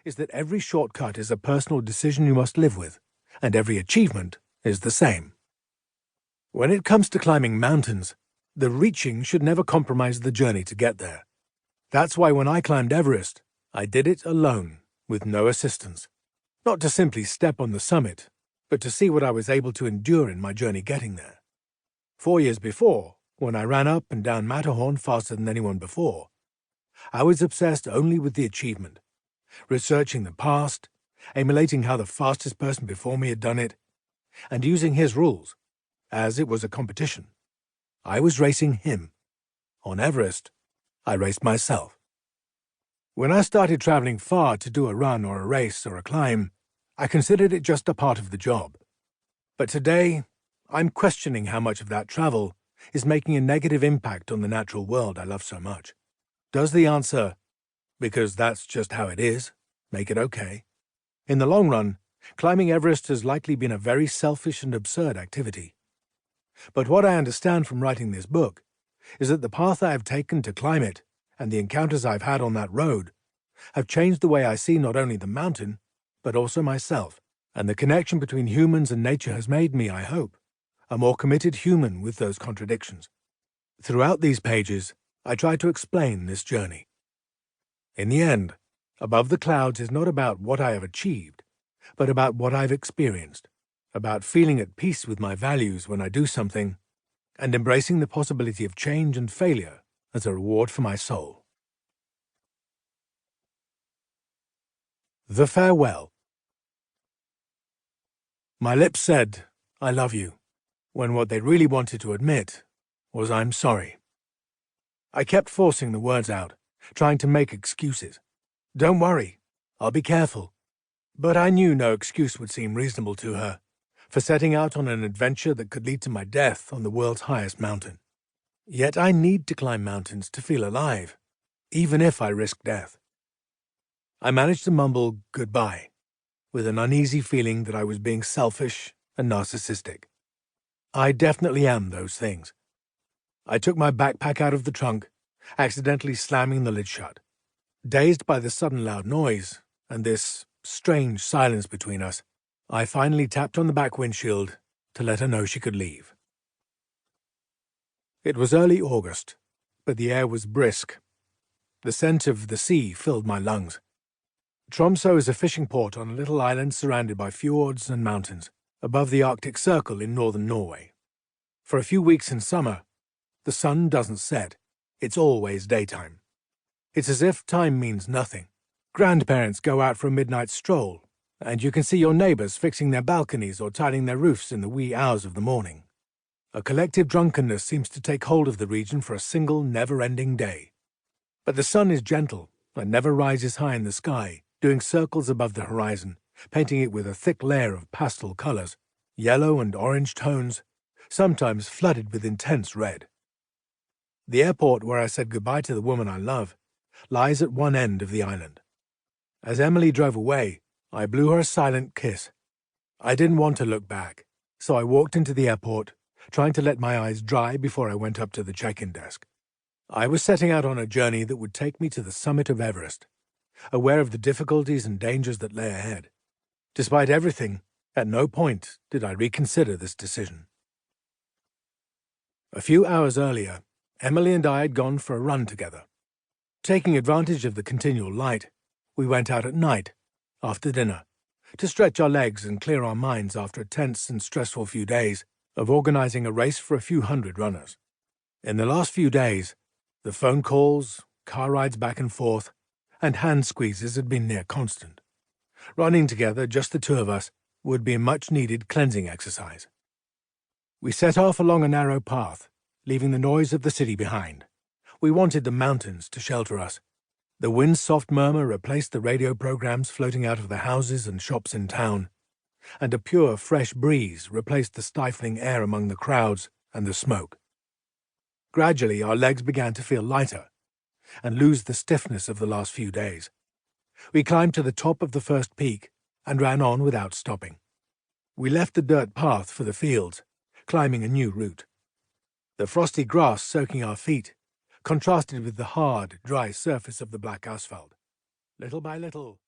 is that every shortcut is a personal decision you must live with, and every achievement is the same. When it comes to climbing mountains, the reaching should never compromise the journey to get there. That's why when I climbed Everest, I did it alone, with no assistance. Not to simply step on the summit, but to see what I was able to endure in my journey getting there. 4 years before, when I ran up and down Matterhorn faster than anyone before, I was obsessed only with the achievement, researching the past, emulating how the fastest person before me had done it, and using his rules, as it was a competition. I was racing him. On Everest, I raced myself. When I started traveling far to do a run or a race or a climb, I considered it just a part of the job. But today, I'm questioning how much of that travel is making a negative impact on the natural world I love so much. Does the answer, because that's just how it is, make it okay? In the long run, climbing Everest has likely been a very selfish and absurd activity. But what I understand from writing this book is that the path I have taken to climb it and the encounters I've had on that road have changed the way I see not only the mountain, but also myself, and the connection between humans and nature has made me, I hope, a more committed human with those contradictions. Throughout these pages, I try to explain this journey. In the end, Above the Clouds is not about what I have achieved, but about what I've experienced, about feeling at peace with my values when I do something, and embracing the possibility of change and failure as a reward for my soul. The Farewell. My lips said, "I love you," when what they really wanted to admit was, "I'm sorry." I kept forcing the words out, trying to make excuses. "Don't worry, I'll be careful." But I knew no excuse would seem reasonable to her for setting out on an adventure that could lead to my death on the world's highest mountain. Yet I need to climb mountains to feel alive, even if I risk death. I managed to mumble goodbye, with an uneasy feeling that I was being selfish and narcissistic. I definitely am those things. I took my backpack out of the trunk, accidentally slamming the lid shut. Dazed by the sudden loud noise and this strange silence between us, I finally tapped on the back windshield to let her know she could leave. It was early August, but the air was brisk. The scent of the sea filled my lungs. Tromsø is a fishing port on a little island surrounded by fjords and mountains, above the Arctic Circle in northern Norway. For a few weeks in summer, the sun doesn't set. It's always daytime. It's as if time means nothing. Grandparents go out for a midnight stroll, and you can see your neighbors fixing their balconies or tiling their roofs in the wee hours of the morning. A collective drunkenness seems to take hold of the region for a single, never-ending day. But the sun is gentle and never rises high in the sky, doing circles above the horizon, painting it with a thick layer of pastel colors, yellow and orange tones, sometimes flooded with intense red. The airport where I said goodbye to the woman I love lies at one end of the island. As Emily drove away, I blew her a silent kiss. I didn't want to look back, so I walked into the airport, trying to let my eyes dry before I went up to the check-in desk. I was setting out on a journey that would take me to the summit of Everest, aware of the difficulties and dangers that lay ahead. Despite everything, at no point did I reconsider this decision. A few hours earlier, Emily and I had gone for a run together. Taking advantage of the continual light, we went out at night, after dinner, to stretch our legs and clear our minds after a tense and stressful few days of organizing a race for a few hundred runners. In the last few days, the phone calls, car rides back and forth, and hand squeezes had been near constant. Running together, just the two of us, would be a much-needed cleansing exercise. We set off along a narrow path, leaving the noise of the city behind. We wanted the mountains to shelter us. The wind's soft murmur replaced the radio programs floating out of the houses and shops in town, and a pure, fresh breeze replaced the stifling air among the crowds and the smoke. Gradually, our legs began to feel lighter and lose the stiffness of the last few days. We climbed to the top of the first peak and ran on without stopping. We left the dirt path for the fields, climbing a new route. The frosty grass soaking our feet contrasted with the hard, dry surface of the black asphalt. Little by little,